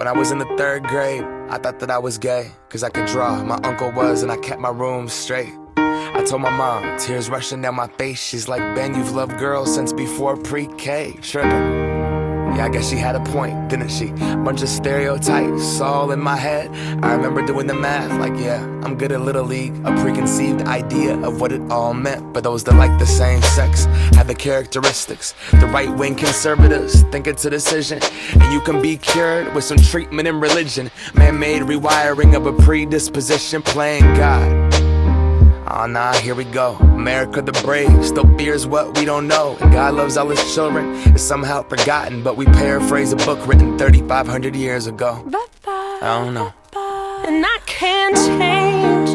I was in the 3rd grade, I thought that I was gay, cause I could draw, my uncle was, and I kept my room straight. I told my mom, tears rushing down my face, she's like, Ben, you've loved girls since before pre-K. Trippin'. Yeah, I guess she had a point, didn't she? Bunch of stereotypes all in my head. I remember doing the math, like, yeah, I'm good at Little League. A preconceived idea of what it all meant. But those that like the same sex have the characteristics. The right-wing conservatives think it's a decision, and you can be cured with some treatment in religion. Man-made rewiring of a predisposition, playing God. Oh nah, here we go. America the brave still fears what we don't know, and God loves all his children. It's somehow forgotten, but we paraphrase a book written 3,500 years ago. I don't know. And I can't change,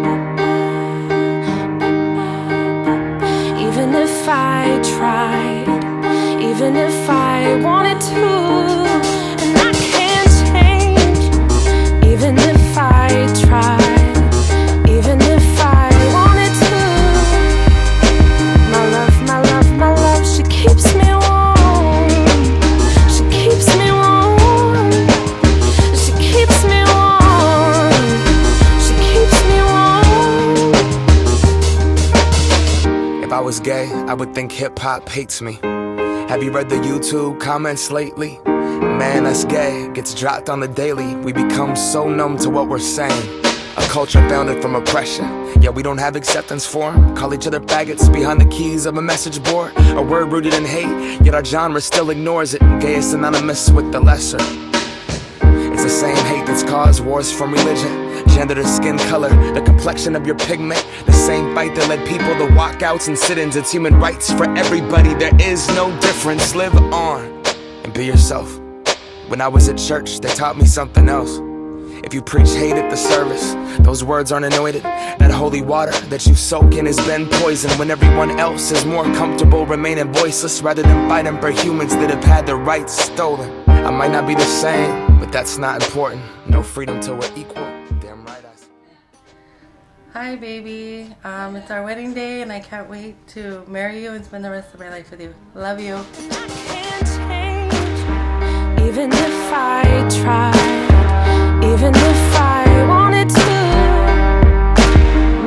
even if I tried, even if I wanted to. And I can't change, even if I tried, even if I wanted to. My love, my love, my love, she keeps me warm. She keeps me warm. She keeps me warm. She keeps me warm. If I was gay, I would think hip-hop hates me. Have you read the YouTube comments lately? Man, that's gay, gets dropped on the daily. We become so numb to what we're saying. A culture founded from oppression, yet we don't have acceptance for them. Call each other faggots behind the keys of a message board. A word rooted in hate, yet our genre still ignores it. Gay is synonymous with the lesser. It's the same hate that's caused wars from religion, gender to skin color, the complexion of your pigment. The same fight that led people to walkouts and sit-ins. It's human rights for everybody, there is no difference. Live on and be yourself. When I was at church, they taught me something else. If you preach hate at the service, those words aren't anointed. That holy water that you soak in has been poisoned. When everyone else is more comfortable remaining voiceless, rather than fighting for humans that have had their rights stolen. I might not be the same, but that's not important. No freedom till we're equal. Damn right I see. Hi baby, it's our wedding day and I can't wait to marry you and spend the rest of my life with you. Love you. I can't change, even if I tried, even if I wanted to.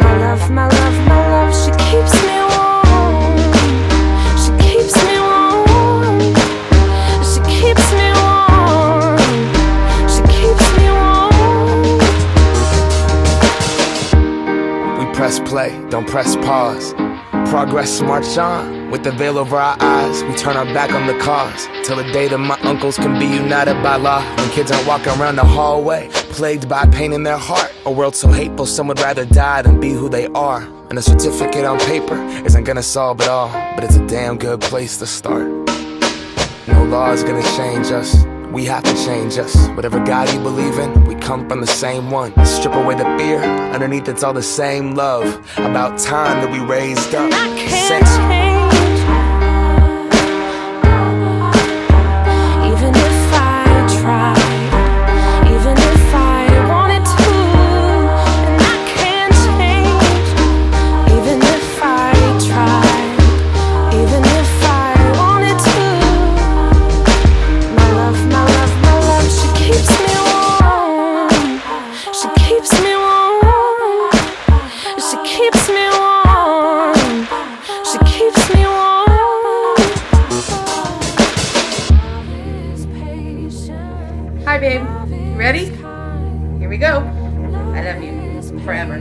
My love, my love, my love, she keeps me warm. She keeps me warm. She keeps me warm. She keeps me warm. We press play, don't press pause. Progress march on, with the veil over our eyes. We turn our back on the cause, till the day that my uncles can be united by law. When kids aren't walking around the hallway, plagued by pain in their heart. A world so hateful, some would rather die than be who they are. And a certificate on paper isn't gonna solve it all, but it's a damn good place to start. No law is gonna change us, we have to change us. Whatever God you believe in, we come from the same one. Strip away the fear, underneath it's all the same love. About time that we raised up. I can't change, even if I tried, even if I wanted to. And I can't change, even if I tried, even if I wanted to. My love, my love, my love, she keeps me warm. She keeps me warm. She keeps me warm. She keeps me warm. Hi babe, you ready? Here we go. I love you forever.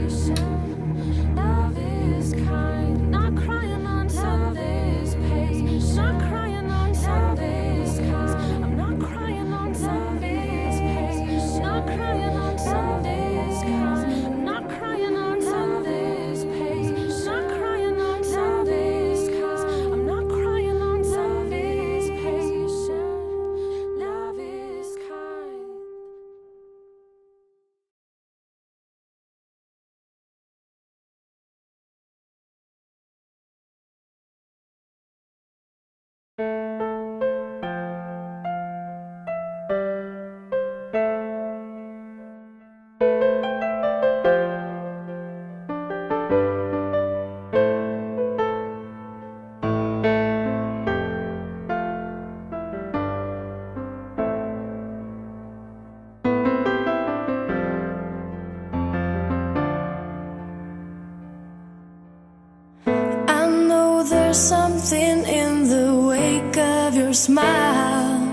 Love is kind, not crying on Sunday's page, not crying on Sunday's cause. I'm not crying on Sunday's page, not crying on Sunday's cause. I'm not crying on Sunday's page, not crying on Sunday's cause. I'm not crying on Sunday's page. Love is kind. there's something in the wake of your smile.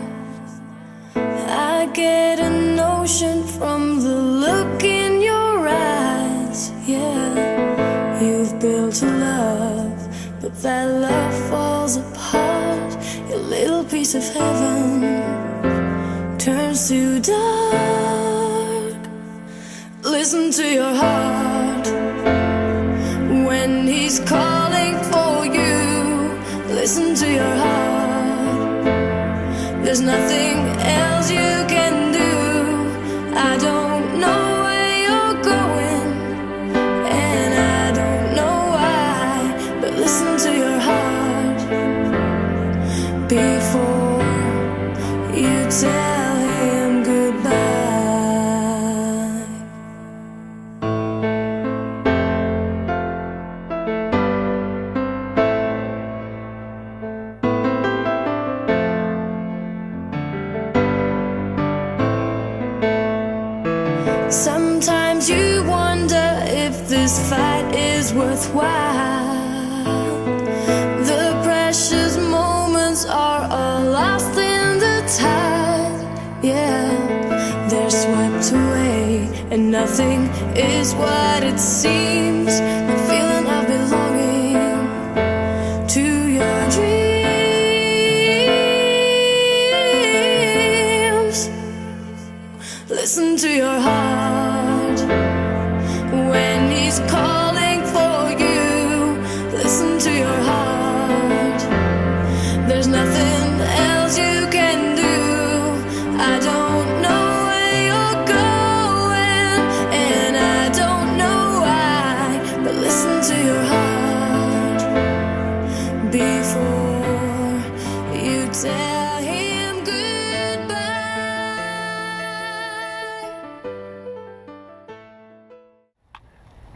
I get a notion from the look in your eyes. Yeah, you've built a love, but that love falls apart. Your little piece of heaven turns to dark. Listen to your heart when he's calling for you. Listen to your heart. There's nothing else you can do. I don't know where you're going, and I don't know why, but listen to your heart before you tell him goodbye. Sometimes you wonder if this fight is worthwhile. The precious moments are all lost in the tide. Yeah, they're swept away, and nothing is what it seems. The feeling of belonging to your dreams. Listen to your heart when he's calling for you. Listen to your heart. There's nothing else you can do. I don't know where you're going, and I don't know why, but listen to your heart before you tell him goodbye.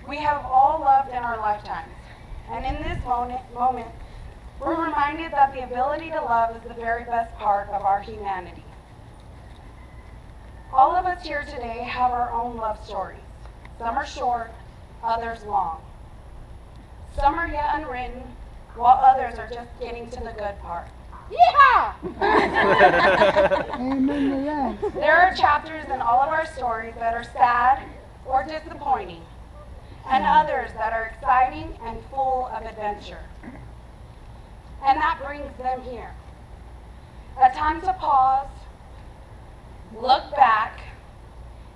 We have all loved in our lifetimes, and in this moment, we're reminded that the ability to love is the very best part of our humanity. All of us here today have our own love stories. Some are short, others long. Some are yet unwritten, while others are just getting to the good part. Yeehaw! There are chapters in all of our stories that are sad or disappointing, and others that are exciting and full of adventure. And that brings them here. A time to pause, look back,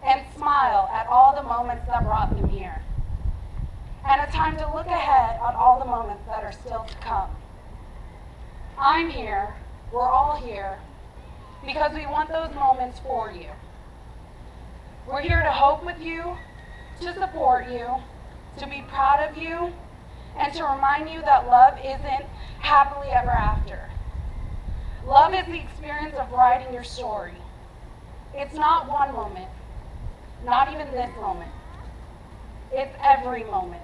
and smile at all the moments that brought them here. And a time to look ahead on all the moments that are still to come. I'm here, we're all here, because we want those moments for you. We're here to hope with you, to support you, to be proud of you, and to remind you that love isn't happily ever after. Love is the experience of writing your story. It's not one moment, not even this moment. It's every moment.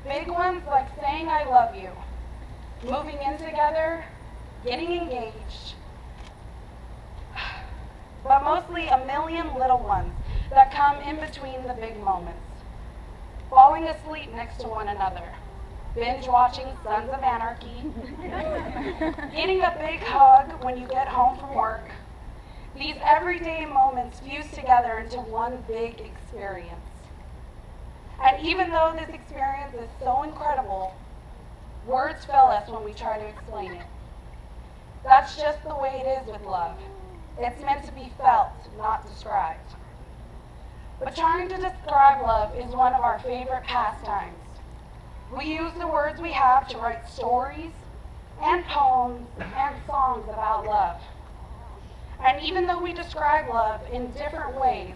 Big ones like saying I love you, moving in together, getting engaged, but mostly a million little ones that come in between the big moments. Falling asleep next to one another, binge watching Sons of Anarchy, getting a big hug when you get home from work. These everyday moments fuse together into one big experience. And even though this experience is so incredible, words fail us when we try to explain it. That's just the way it is with love. It's meant to be felt, not described. But trying to describe love is one of our favorite pastimes. We use the words we have to write stories and poems and songs about love. And even though we describe love in different ways,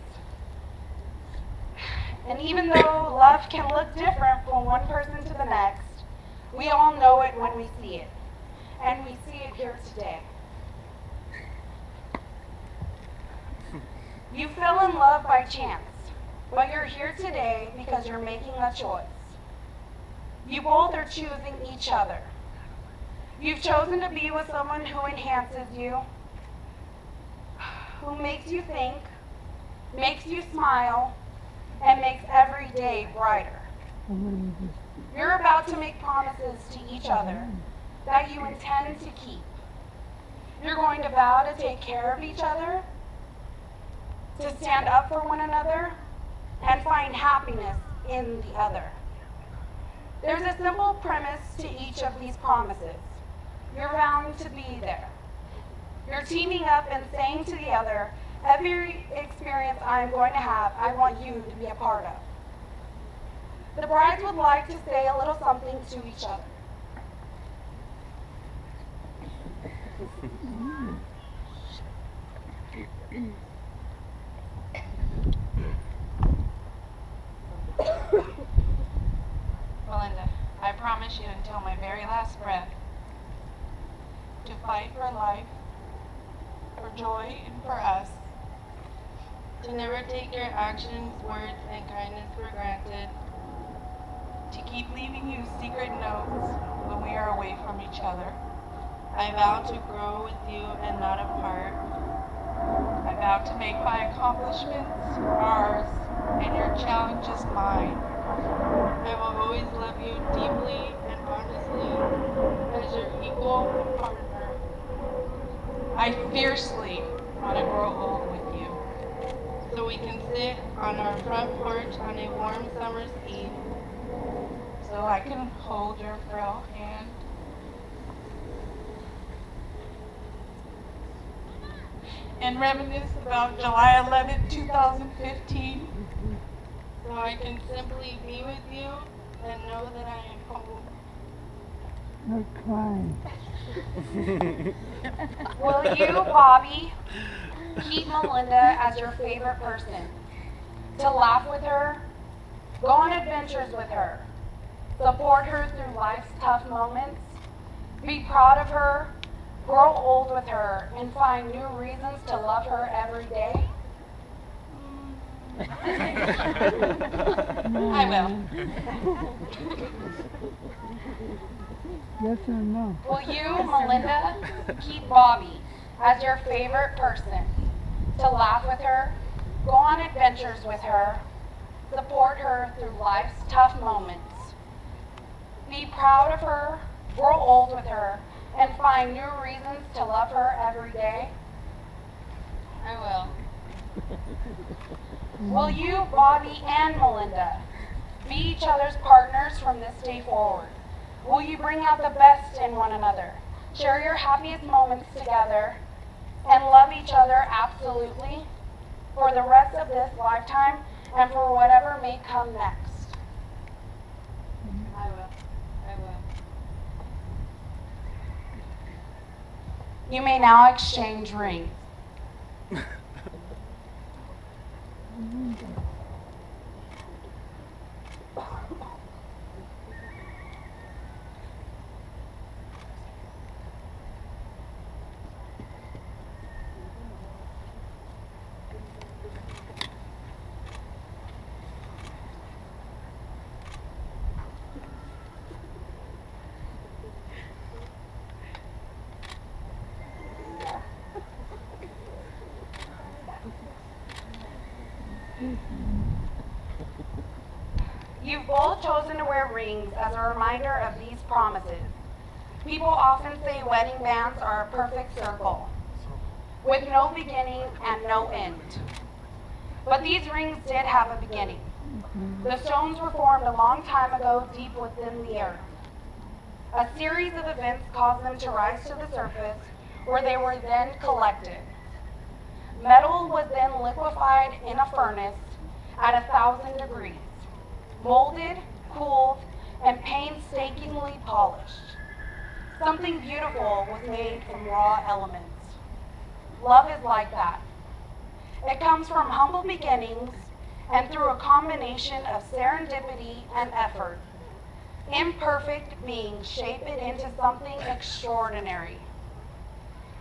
and even though love can look different from one person to the next, we all know it when we see it. And we see it here today. You fell in love by chance, but you're here today because you're making a choice. You both are choosing each other. You've chosen to be with someone who enhances you, who makes you think, makes you smile, and makes every day brighter. You're about to make promises to each other that you intend to keep. You're going to vow to take care of each other, to stand up for one another, and find happiness in the other. There's a simple premise to each of these promises. You're vowing to be there. You're teaming up and saying to the other, every experience I'm going to have, I want you to be a part of. The brides would like to say a little something to each other. Melinda, I promise you until my very last breath to fight for life, for joy, and for us. To never take your actions, words, and kindness for granted. To keep leaving you secret notes when we are away from each other. I vow to grow with you and not apart. I vow to make my accomplishments ours and your challenges mine. I will always love you deeply and honestly as your equal and partner. I fiercely want to grow old with you so we can sit on our front porch on a warm summer's eve, so I can hold your frail hand. And reminisce about July 11, 2015, so I can simply be with you and know that I am home. No crying. Will you, Bobby, keep Melinda as your favorite person? To laugh with her, go on adventures with her, support her through life's tough moments, be proud of her, grow old with her, and find new reasons to love her every day? I will. Yes or no? Will you, Melinda, keep Bobby as your favorite person? To laugh with her, go on adventures with her, support her through life's tough moments, be proud of her, grow old with her, and find new reasons to love her every day? I will. Will you, Bobby and Melinda, be each other's partners from this day forward? Will you bring out the best in one another, share your happiest moments together, and love each other absolutely for the rest of this lifetime and for whatever may come next? I will. I will. You may now exchange rings. You've both chosen to wear rings as a reminder of these promises. People often say wedding bands are a perfect circle, with no beginning and no end. But these rings did have a beginning. The stones were formed a long time ago deep within the earth. A series of events caused them to rise to the surface, where they were then collected. Metal was then liquefied in a furnace at 1,000 degrees, molded, cooled, and painstakingly polished. Something beautiful was made from raw elements. Love is like that. It comes from humble beginnings and through a combination of serendipity and effort. Imperfect beings shape it into something extraordinary.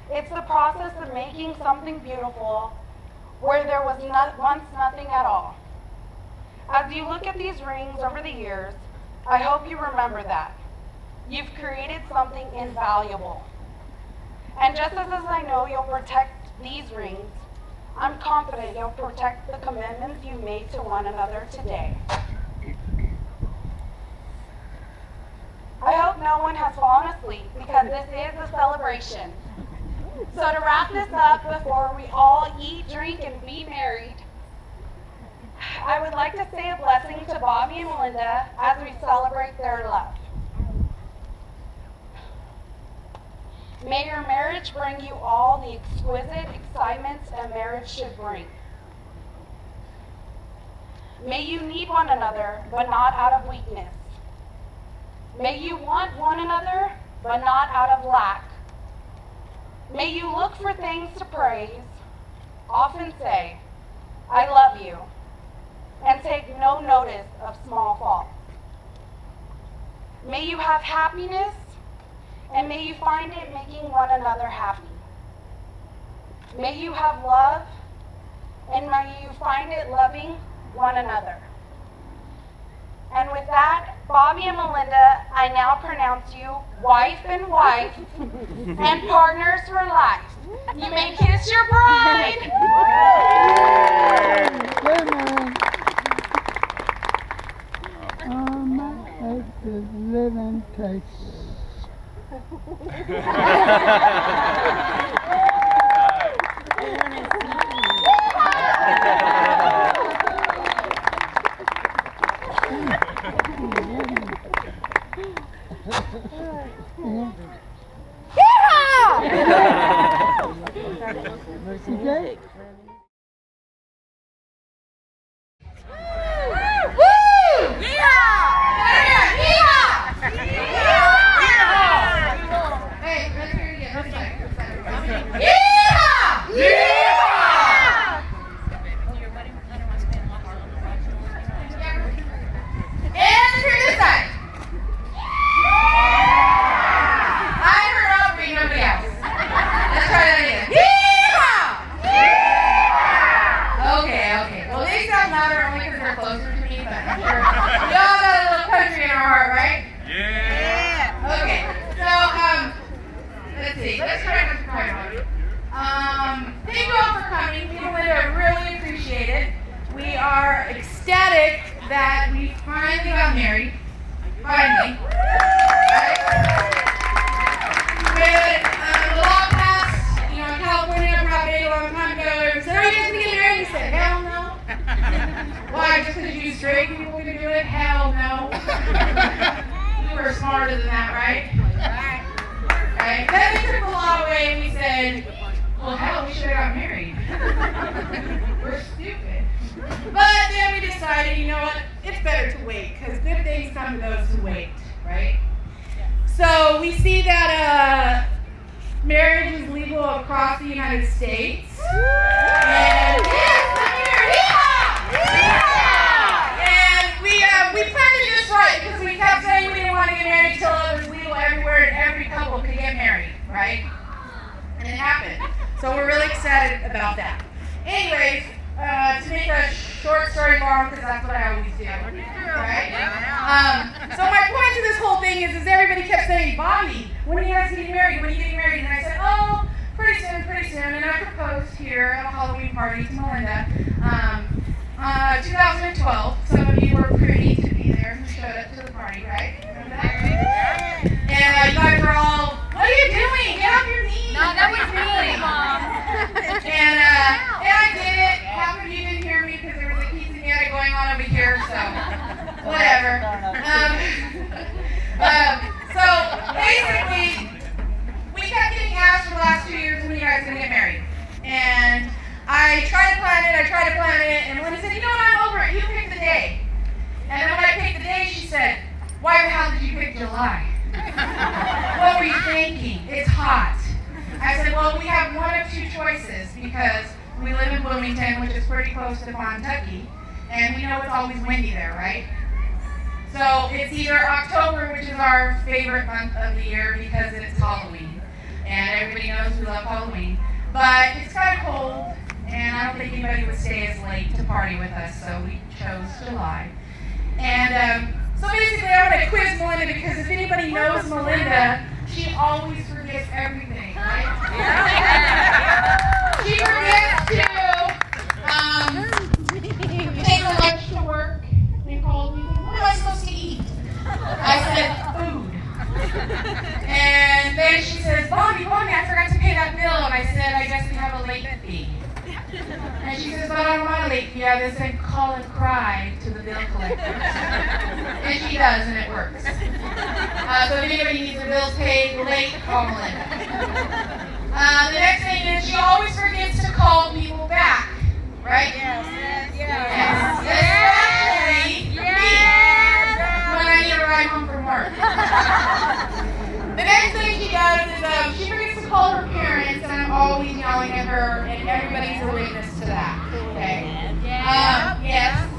It's the process of making something beautiful where there was once nothing at all. As you look at these rings over the years, I hope you remember that. You've created something invaluable. And just as I know you'll protect these rings, I'm confident you'll protect the commitments you made to one another today. no one has fallen asleep because this is a celebration. So to wrap this up before we all eat, drink, and be married, I would like to say a blessing to Bobby and Melinda as we celebrate their love. May your marriage bring you all the exquisite excitements a marriage should bring. May you need one another, but not out of weakness. May you want one another, but not out of lack. May you look for things to praise, often say, I love you, and take no notice of small faults. May you have happiness, and may you find it making one another happy. May you have love, and may you find it loving one another. And with that, Bobby and Melinda, I now pronounce you wife and wife and partners for life. You may kiss your bride. It's living taste. Okay. Thank you all for coming. Me and Melinda really appreciate it. We are ecstatic that we finally got married. Finally. Right? With the law passed, in California, probably a long time ago, everyone said, are you guys going to get married? We said, hell no. Why? Just because you straight people can do it? Hell no. We were smarter than that, right? Right? Then we took the law away and we said, well, hell, we should have got married. We're stupid. But then we decided, you know what? It's better to wait because good things come to those who wait, right? So we see that marriage is legal across the United States. And yes, I'm here. And we planned it just right because we kept saying we didn't want to get married until it was legal everywhere and every couple could get married, right? And it happened. So we're really excited about that. Anyways, to make a short story long, because that's what I always do, right? So my point to this whole thing is everybody kept saying, Bobby, when are you guys getting married? When are you getting married? And I said, oh, pretty soon. And I proposed here at a Halloween party to Melinda. 2012. Some of you were privy to be there who showed up to the party, right? Remember that? And you guys were all, what are you doing? Get off your knees. No, that was me, Mom. And I did it. Half of you didn't hear me because there was a quinceañera going on over here, so whatever. So basically, we kept getting asked for the last 2 years when you guys are going to get married. And I tried to plan it, and Melinda said, you know what, I'm over it. You pick the day. And then when I picked the day, she said, why the hell did you pick July? What were you thinking? It's hot. I said, well, we have one of two choices because we live in Bloomington, which is pretty close to Kentucky, and we know it's always windy there, right? So it's either October, which is our favorite month of the year because it's Halloween, and everybody knows we love Halloween, but it's kind of cold, and I don't think anybody would stay as late to party with us, so we chose July. And so basically, I'm going to quiz Melinda because if anybody knows Melinda, she always forgets everything, right? She forgets to take her lunch to work. They called me, what am I supposed to eat? I said, food. And she says, but I don't want a late fee. I said, call and cry to the bill collector. And she does, and it works. So if anybody needs their bills paid late, call Melinda. The next thing is she always forgets to call people back, right? Yes. Especially me when I need a ride home from work. The next thing she does is she forgets to call her parents, and I'm always yelling at her, and everybody's a witness to that. Okay? Yes.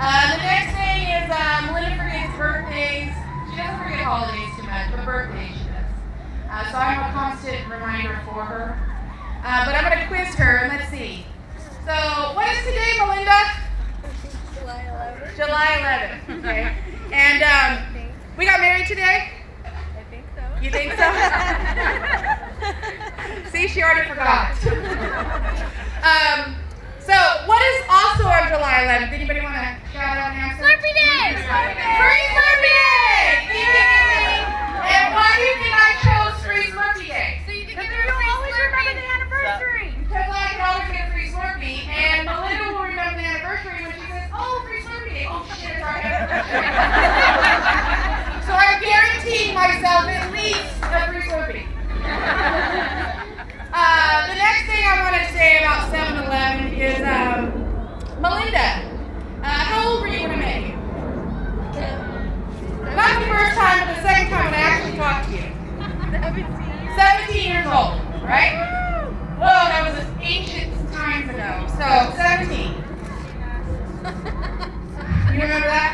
The next thing is Melinda forgets birthdays. She doesn't forget holidays too much, but birthdays she does. So I'm a constant reminder for her. But I'm going to quiz her, and let's see. So, what is today, Melinda? July 11th. Okay. And we got married today? I think so. You think so? See, she already forgot. So, what is also on July 11th? Anybody want to shout out an answer? Slurpee Day! Free Slurpee Day! Yay! And why do you think I chose Free Slurpee Day? So you can get a free Slurpee the anniversary. Because I can always get a free Slurpee, and Melinda will remember the anniversary when she says, oh, Free Slurpee Day. Oh, shit, it's our anniversary. So I'm guaranteeing myself at least a free Slurpee. The next thing I want to say about 7-Eleven is, Melinda, how old were you when I met you? Not the first time, but the second time when I actually talked to you. 17 years old, right? Whoa, that was ancient times ago. So, 17. You remember that?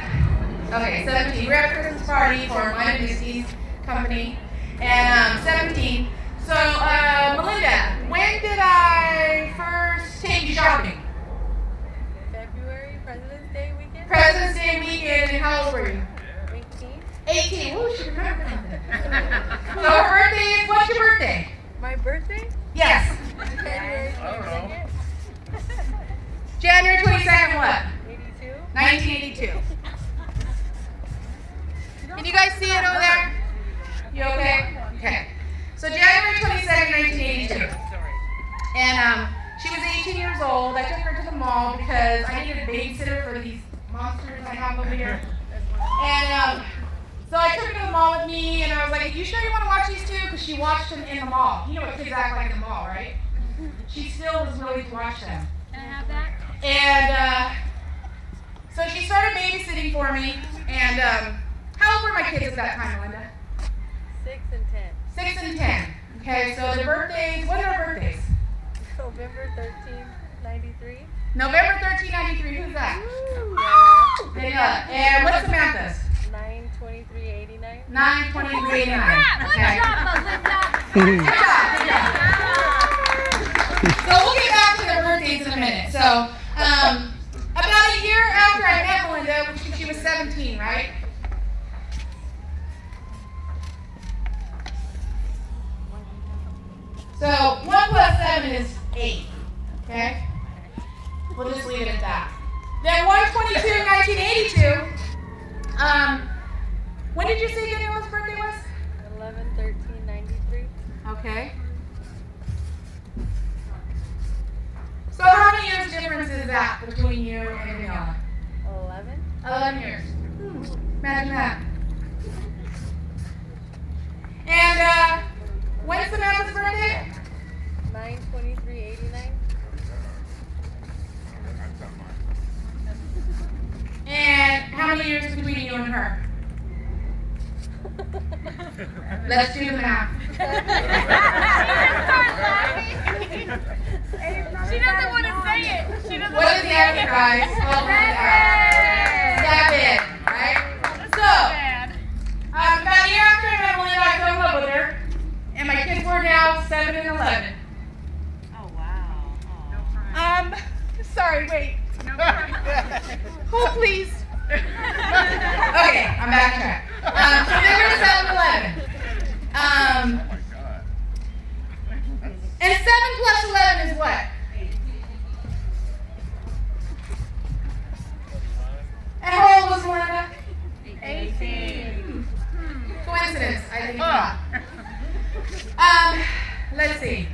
Okay, 17. We were at a Christmas party for my Disney's company, and 17. So, Melinda, when did I first take you shopping? February, President's Day weekend? President's Day weekend, and how old were you? 18. 18. Ooh, she remembered something. So her birthday is, what's your birthday? My birthday? Yes. January 22nd, January 22nd, what? 82. 1982. Can you guys see it over there? You okay? Okay. So January 22nd, 1982. And she was 18 years old. I took her to the mall because I needed a babysitter for these monsters I have over here. And so I took her to the mall with me, and I was like, you sure you want to watch these two? Because she watched them in the mall. You know what kids act like in the mall, right? She still was willing to watch them. Can I have that? And so she started babysitting for me. And how old were my kids at that time, Melinda? 6 and 10. 6 and 10. Okay, so their birthdays, what are their birthdays? November 13th, 93. November 13, 93. Who's that? Yeah. Daniela. And what's Samantha's? 9/23/89. 9/23/89. Good job, Melinda. Good job. So we'll get back to their birthdays in a minute. So about a year after I met Melinda, which she was 17, right? So 1 plus 7 is 8. Okay? We'll just leave it at that. Then 1/22/1982. When did you say Daniela's birthday was? 11/13/93. Okay. So how many years difference is that between you and Daniela? 11. 11 years. Imagine that. And when's Samantha's birthday? 9/23/89. And how many years between you and her? Let's do the math. She doesn't want to say it. She doesn't What want is to the say answer, it. guys? Well, Seven, right? So, about a year after I met Melinda, I fell in love with her, and my kids were now 7 and 11. Oh, wow. Sorry, wait. Hold, please. Okay, I'm back on track. So they were 7 and 11. And 7 plus 11 is what? And how old was Melinda? 18. Coincidence, I think not. Let's see.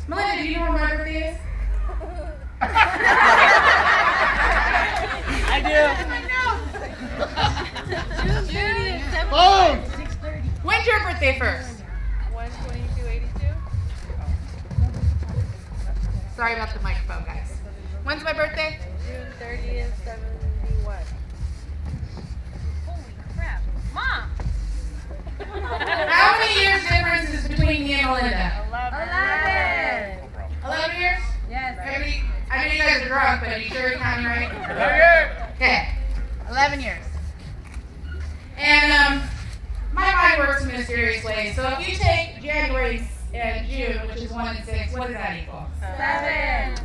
Melinda, do you know when my birthday is? I do. When's your birthday first? 1/22/82. Sorry about the microphone, guys. When's my birthday? June 30th, 71. Holy crap. Mom! How many years difference is between me and Melinda? 11. 11 years? Yes. Everybody, I know you guys are drunk, but are you sure you're counting right? Okay. 11 years. And my mind works in mysterious ways. So if you take January and June, which is 1 and 6, what does that equal? 7.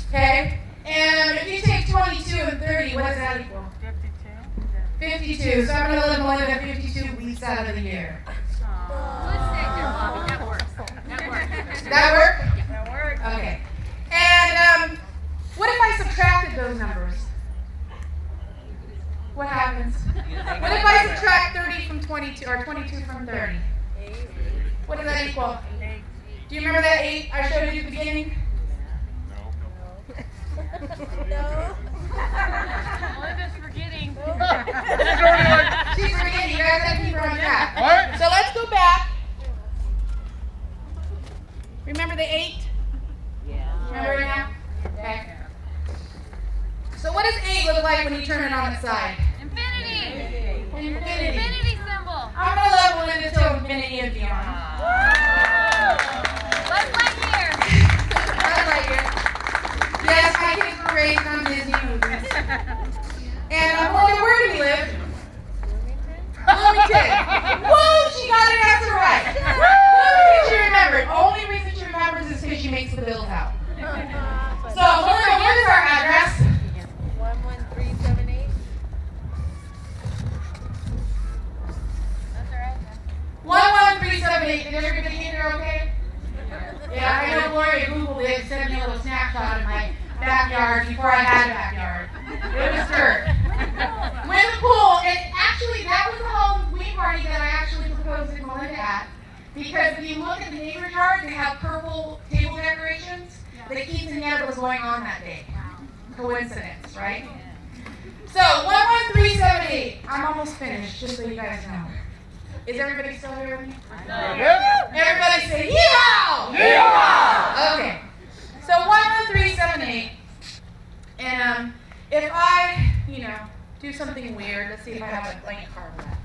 Okay. And if you take 22 and 30, what does that equal? 52. So I'm going to let Melinda 52 weeks out of the year. That works. Does that work? That works. Okay. And what if I subtracted those numbers? What happens? What if I subtract 30 from 22 or 22 from 30? 8. What does that equal? Do you remember that 8 I showed you at the beginning? Melinda's forgetting. She's forgetting. You guys have to keep her on track. So let's go back. Remember the 8? Yeah. Remember it now? Okay. So what does 8 look like when you turn it on its side? Infinity. Infinity. Infinity symbol. I'm going to let Melinda till infinity and beyond. Buzz Lightyear. Buzz Lightyear. Yes, my kids were raised on Disney movies. And Melinda, where do we live? Bloomington. Woo! She got an answer right. Woo! She remembered. Only reason she remembers is because she makes the bills out. So, Melinda, what is our address? 11378. That's our address. 11378. Did everybody get there okay? Yeah, I know Gloria Googled it and sent me a little snapshot of my backyard before I had a backyard. It was dirt. With a pool, and actually that was the Halloween party that I actually proposed to Melinda at. Because if you look at the neighbor's yard, they have purple table decorations. The quinceañera was going on that day. Coincidence, right? So, 11378. I'm almost finished, just so you guys know. Is everybody still here with me? Everybody say, yeehaw! Yeehaw! Okay. So 11378. And if I, do something weird, let's see if I have a blank card for that.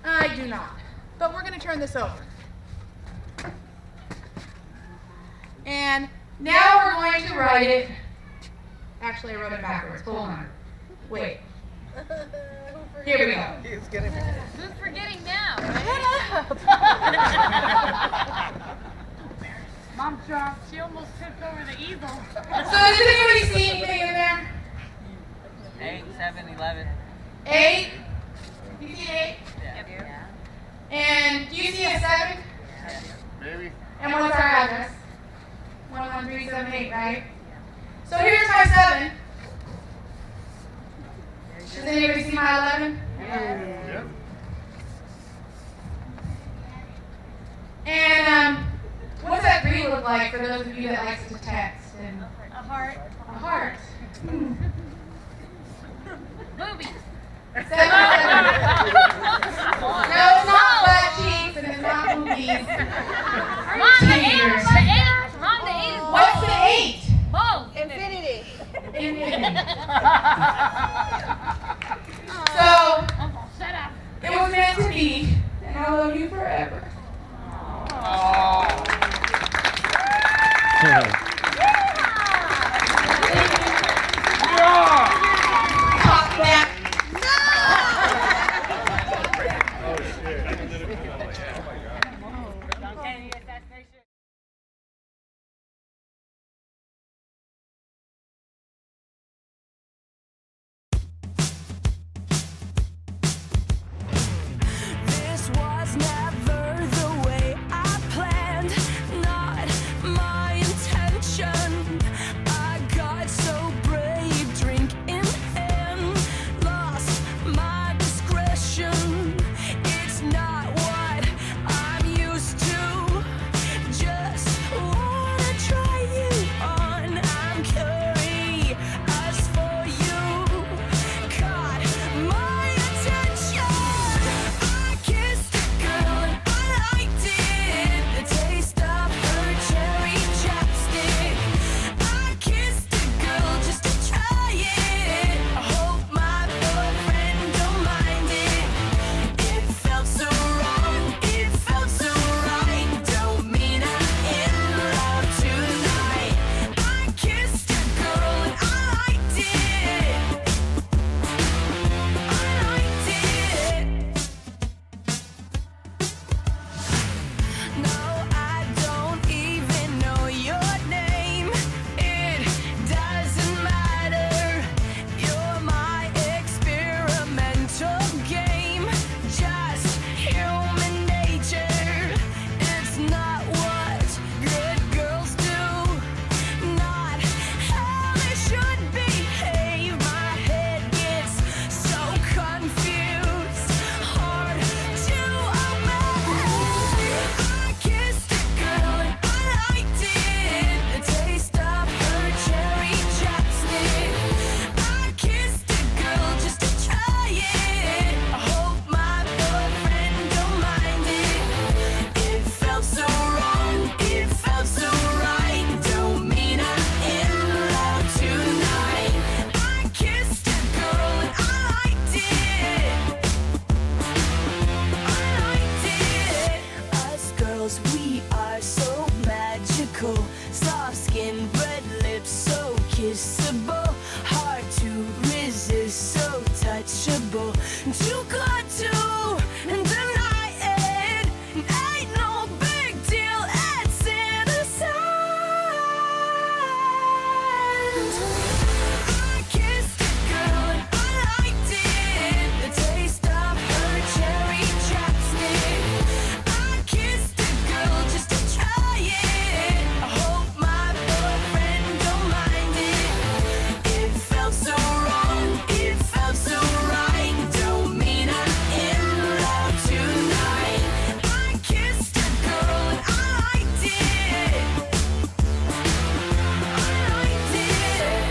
I do not. But we're going to turn this over. And now we're going to write it. Actually, I wrote it backwards. Hold on. Wait. Here we go. Who's forgetting now? Mom's drunk. She almost tripped over the easel. So does anybody see anything in there? 8, 7, 11. 8? You see 8? Yeah. And do you see a 7? Maybe. And what's our address? 11378, right? So here's my 7. Does anybody see my 11? Yeah. And what's that 3 look like for those of you that likes to text? And A heart. a heart. Boobies. 7. No, it's not butt cheeks and it's not boobies. Mom, the 8 Cheaters. is the 8. Mom, the 8 is What's the 8? both. Infinity. So, Uncle, shut up. it was meant to be, and I love you forever. Talk back. irresistible, hard to resist, so touchable. Too good to deny it. Ain't no big deal, it's innocent. I kissed a girl and I liked it. The taste of her cherry chapstick. I kissed a girl just to try it. I hope my boyfriend don't mind it. It felt so wrong, it felt so right. Don't mean I'm in love tonight. I kissed a girl and I liked it. I liked it.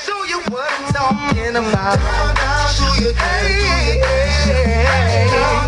Show you what I'm talking about. Show you, hey, hey, hey, hey.